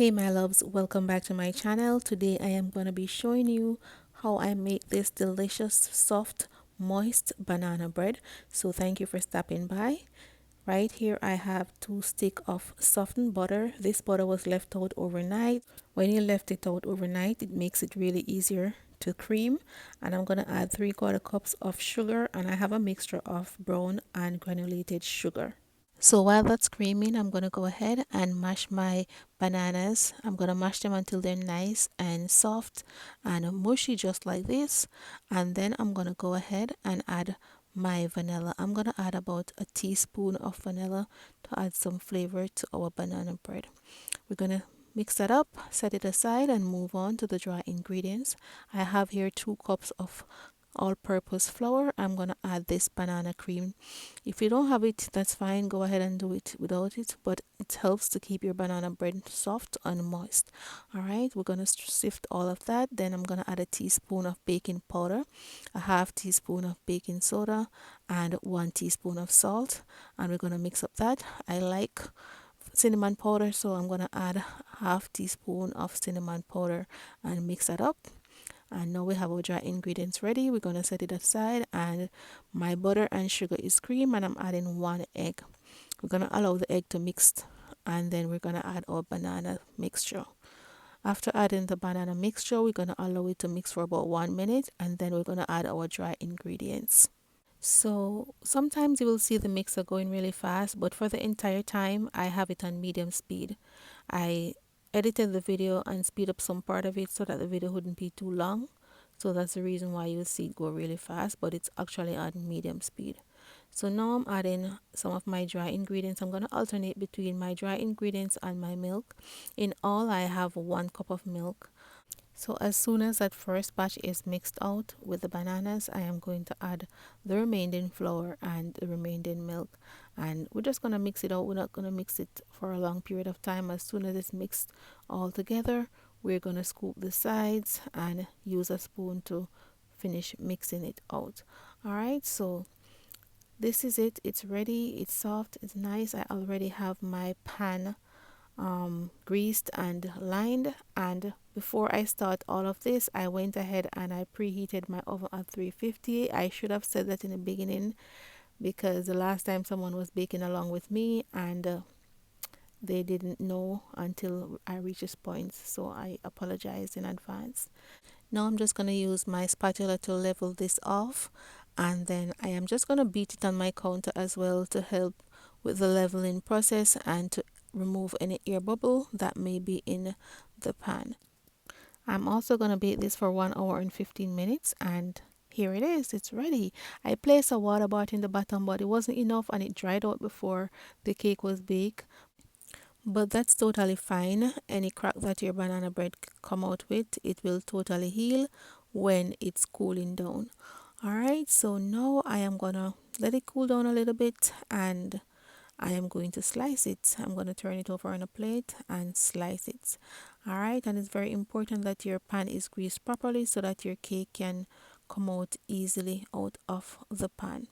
Hey my loves, welcome back to my channel. Today I am going to be showing you how I make this delicious soft moist banana bread. So thank you for stopping by. Right here I have 2 sticks of softened butter. This butter was left out overnight. When you left it out overnight, it makes it really easier to cream. And I'm going to add 3/4 cups of sugar, and I have a mixture of brown and granulated sugar. So while that's creaming, I'm going to go ahead and mash my bananas. I'm going to mash them until they're nice and soft and mushy just like this. And then I'm going to go ahead and add my vanilla. I'm going to add about a teaspoon of vanilla to add some flavor to our banana bread. We're going to mix that up, set it aside, and move on to the dry ingredients. I have here 2 cups of all-purpose flour. I'm going to add this banana cream. If you don't have it, that's fine, go ahead and do it without it, but it helps to keep your banana bread soft and moist. All right, we're going to sift all of that. Then I'm going to add a teaspoon of baking powder, a half teaspoon of baking soda, and 1 teaspoon of salt, and we're going to mix up that. I like cinnamon powder, so I'm going to add half teaspoon of cinnamon powder and mix that up. And now we have our dry ingredients ready. We're going to set it aside, and my butter and sugar is cream, and I'm adding 1 egg. We're going to allow the egg to mix, and then we're going to add our banana mixture. After adding the banana mixture, we're going to allow it to mix for about 1 minute, and then we're going to add our dry ingredients. So sometimes you will see the mixer going really fast, but for the entire time I have it on medium speed. I edited the video and speed up some part of it so that the video wouldn't be too long. So that's the reason why you'll see it go really fast, but it's actually on medium speed. So now I'm adding some of my dry ingredients. I'm going to alternate between my dry ingredients and my milk. In all, I have 1 cup of milk. So as soon as that first batch is mixed out with the bananas, I am going to add the remaining flour and the remaining milk, and we're just going to mix it out. We're not going to mix it for a long period of time. As soon as it's mixed all together, we're going to scoop the sides and use a spoon to finish mixing it out. All right, so this is it. It's ready, it's soft, it's nice. I already have my pan greased and lined, and before I start all of this, I went ahead and I preheated my oven at 350. I should have said that in the beginning, because the last time someone was baking along with me, and they didn't know until I reached this point, so I apologize in advance. Now I'm just going to use my spatula to level this off, and then I am just going to beat it on my counter as well to help with the leveling process and to remove any air bubble that may be in the pan. I'm also going to bake this for 1 hour and 15 minutes, and here it is, it's ready. I placed a water bath in the bottom, but it wasn't enough and it dried out before the cake was baked. But that's totally fine. Any crack that your banana bread come out with, it will totally heal when it's cooling down. Alright, so now I am gonna let it cool down a little bit, and I am going to slice it. I'm going to turn it over on a plate and slice it. Alright, and it's very important that your pan is greased properly so that your cake can come out easily out of the pan.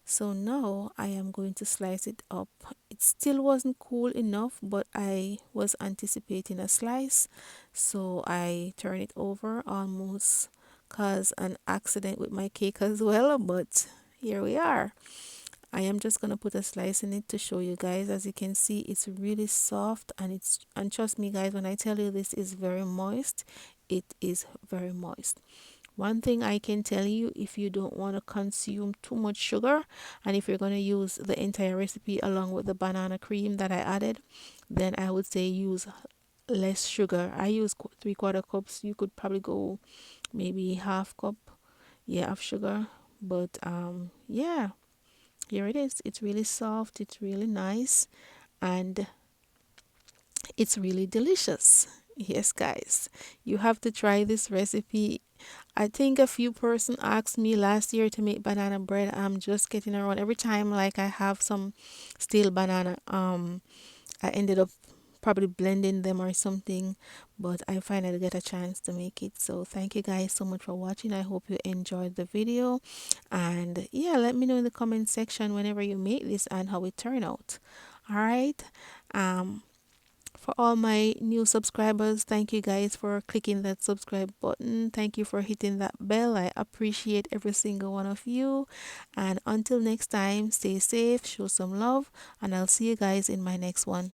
So now I am going to slice it up. It still wasn't cool enough, but I was anticipating a slice, so I turned it over, almost caused an accident with my cake as well, but here we are. I am just gonna put a slice in it to show you guys. As you can see, it's really soft, and trust me guys, when I tell you this is very moist, it is very moist. One thing I can tell you, if you don't want to consume too much sugar, and if you're going to use the entire recipe along with the banana cream that I added, then I would say use less sugar. I use 3/4 cups. You could probably go maybe half cup, yeah, of sugar. But yeah, here it is. It's really soft, it's really nice, and it's really delicious. Yes guys, you have to try this recipe. I think a few person asked me last year to make banana bread. I'm just getting around every time, like I have some stale banana, I ended up probably blending them or something, but I finally get a chance to make it. So thank you guys so much for watching. I hope you enjoyed the video, and yeah, let me know in the comment section whenever you make this and how it turned out. All right, For all my new subscribers, thank you guys for clicking that subscribe button. Thank you for hitting that bell. I appreciate every single one of you. And until next time, stay safe, show some love, and I'll see you guys in my next one.